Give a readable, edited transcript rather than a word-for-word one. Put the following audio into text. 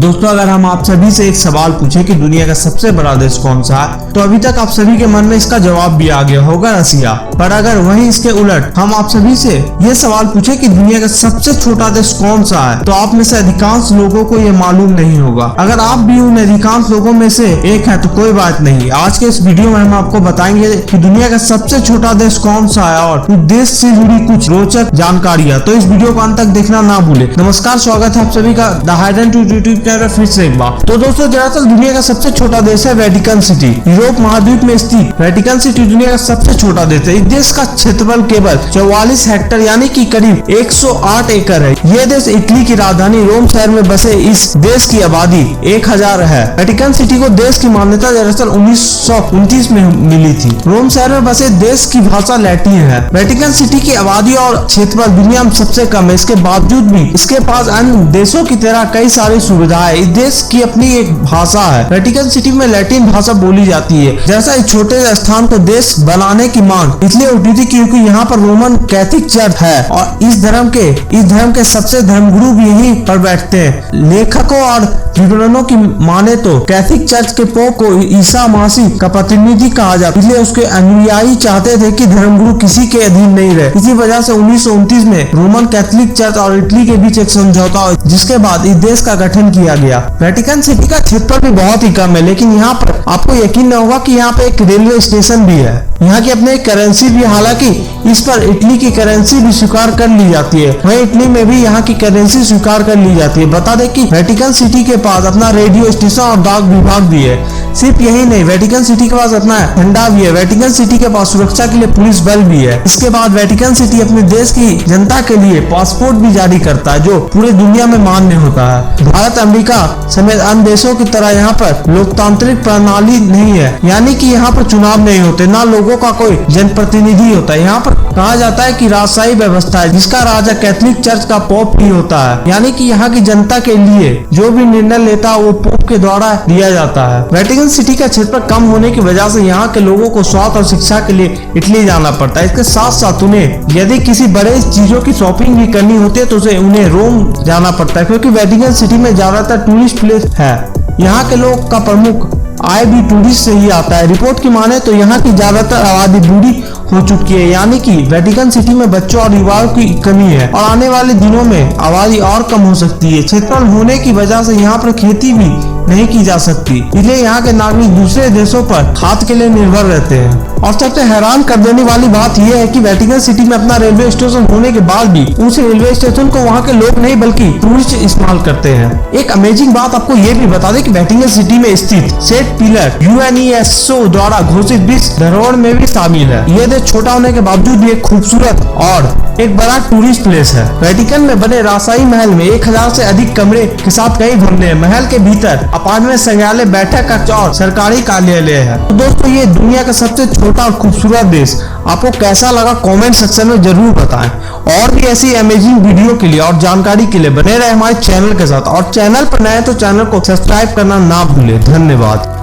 दोस्तों, अगर हम आप सभी से एक सवाल पूछे कि दुनिया का सबसे बड़ा देश कौन सा है, तो अभी तक आप सभी के मन में इसका जवाब भी आ गया होगा, रसिया। पर अगर वहीं इसके उलट हम आप सभी से ये सवाल पूछे कि दुनिया का सबसे छोटा देश कौन सा है, तो आप में से अधिकांश लोगों को ये मालूम नहीं होगा। अगर आप भी उन अधिकांश लोगों में से एक है तो कोई बात नहीं। आज के इस वीडियो में हम आपको बताएंगे कि दुनिया का सबसे छोटा देश कौन सा है और उस देश से जुड़ी कुछ रोचक जानकारियां। तो इस वीडियो को अंत तक देखना ना भूले। नमस्कार, स्वागत है आप सभी का the hidden two YouTube channel फिर से एक बार। तो दोस्तों, दरअसल दुनिया का सबसे छोटा देश है वेटिकन सिटी। यूरोप महाद्वीप में स्थित वेटिकन सिटी दुनिया का सबसे छोटा देश है। इस देश का क्षेत्रफल केवल 44 हेक्टर यानी कि करीब 108 एकड़ है। यह देश इटली की राजधानी रोम शहर में बसे इस देश की आबादी 1000 है। वेटिकन सिटी को देश की मान्यता दरअसल 1929 में मिली थी। रोम शहर में बसे देश की भाषा लैटिन है। वेटिकन सिटी की आबादी और क्षेत्रफल दुनिया में सबसे कम है। इसके बावजूद भी इसके पास अन्य देशों की तरह कई सारी सुविधाएं। इस देश की अपनी एक भाषा है। वेटिकन सिटी में लैटिन भाषा बोली जाती है। जैसा इस छोटे स्थान को देश बनाने की मांग इसलिए उठी थी क्योंकि यहाँ पर रोमन कैथोलिक चर्च है और इस धर्म के सबसे धर्मगुरु भी यहीं पर बैठते हैं। लेखकों और विवरणों की माने तो कैथोलिक चर्च के पोप को ईसा मसीह का प्रतिनिधि कहा जाता, इसलिए उसके अनुयायी चाहते थे कि धर्मगुरु किसी के अधीन नहीं रहे। इसी वजह से 1929 में रोमन कैथोलिक चर्च और इटली के बीच एक समझौता हुआ, जिसके बाद इस देश का गठन किया गया। वेटिकन सिटी का क्षेत्रफल भी बहुत ही कम है, लेकिन यहाँ पर आपको यकीन न होगा कि यहाँ पे एक रेलवे स्टेशन भी है। यहाँ की अपनी करेंसी भी, हालांकि इस पर इटली की करेंसी भी स्वीकार कर ली जाती है। वहीं इटली में भी यहाँ की करेंसी स्वीकार कर ली जाती है। बता दें कि वेटिकन सिटी के पास अपना रेडियो स्टेशन और डाक विभाग भी है। सिर्फ यही नहीं, वेटिकन सिटी के पास अपना झंडा भी है। वेटिकन सिटी के पास सुरक्षा के लिए पुलिस बल भी है। इसके बाद वेटिकन सिटी अपने देश की जनता के लिए पासपोर्ट भी जारी करता है, जो पूरी दुनिया में मान्य होता है। भारत, अमेरिका समेत अन्य देशों की तरह यहाँ पर लोकतांत्रिक प्रणाली नहीं है, यानी कि यहाँ पर चुनाव नहीं होते, ना लोगों का कोई जनप्रतिनिधि होता है। यहाँ पर कहा जाता है कि राजशाही व्यवस्था है, जिसका राजा कैथोलिक चर्च का पोप ही होता है, यानी कि यहाँ की जनता के लिए जो भी निर्णय लेता है वो पोप के द्वारा लिया जाता है। वेटिकन सिटी का क्षेत्रफल कम होने की वजह से यहाँ के लोगों को स्वास्थ्य और शिक्षा के लिए इटली जाना पड़ता है। इसके साथ साथ उन्हें यदि किसी बड़े चीजों की शॉपिंग भी करनी होती है तो उन्हें रोम जाना पड़ता है, क्योंकि वेटिकन सिटी में ज्यादातर टूरिस्ट प्लेस है। यहाँ के लोग का प्रमुख आय भी टूरिस्ट से ही आता है। रिपोर्ट की माने तो यहाँ की ज्यादातर आबादी बूढ़ी हो चुकी है, यानी कि वेटिकन सिटी में बच्चों और युवाओं की कमी है और आने वाले दिनों में आबादी और कम हो सकती है। क्षेत्रफल होने की वजह से यहाँ पर खेती भी नहीं की जा सकती, इसलिए यहाँ के नागरिक दूसरे देशों पर खाद के लिए निर्भर रहते हैं। और सबसे हैरान कर देने वाली बात यह है कि वेटिकन सिटी में अपना रेलवे स्टेशन होने के बाद भी उस रेलवे स्टेशन को वहाँ के लोग नहीं बल्कि टूरिस्ट इस्तेमाल करते हैं। एक अमेजिंग बात आपको ये भी बता दें कि वेटिकन सिटी में स्थित सेट पिलर यूनेस्को द्वारा घोषित विश्व धरोहर में भी शामिल है। ये देश छोटा होने के बावजूद भी एक खूबसूरत और एक बड़ा टूरिस्ट प्लेस है। वेटिकन में बने राजशाही महल में 1000 से अधिक कमरे के साथ कई भवन हैं। महल के भीतर अपार्टमेंट, संग्रहालय, बैठक कक्ष और सरकारी कार्यालय है। तो दोस्तों, ये दुनिया का सबसे छोटा और खूबसूरत देश आपको कैसा लगा कमेंट सेक्शन में जरूर बताएं। और भी ऐसी अमेजिंग वीडियो के लिए और जानकारी के लिए बने रहे हमारे चैनल के साथ, और चैनल पर नए तो चैनल को सब्सक्राइब करना ना भूले। धन्यवाद।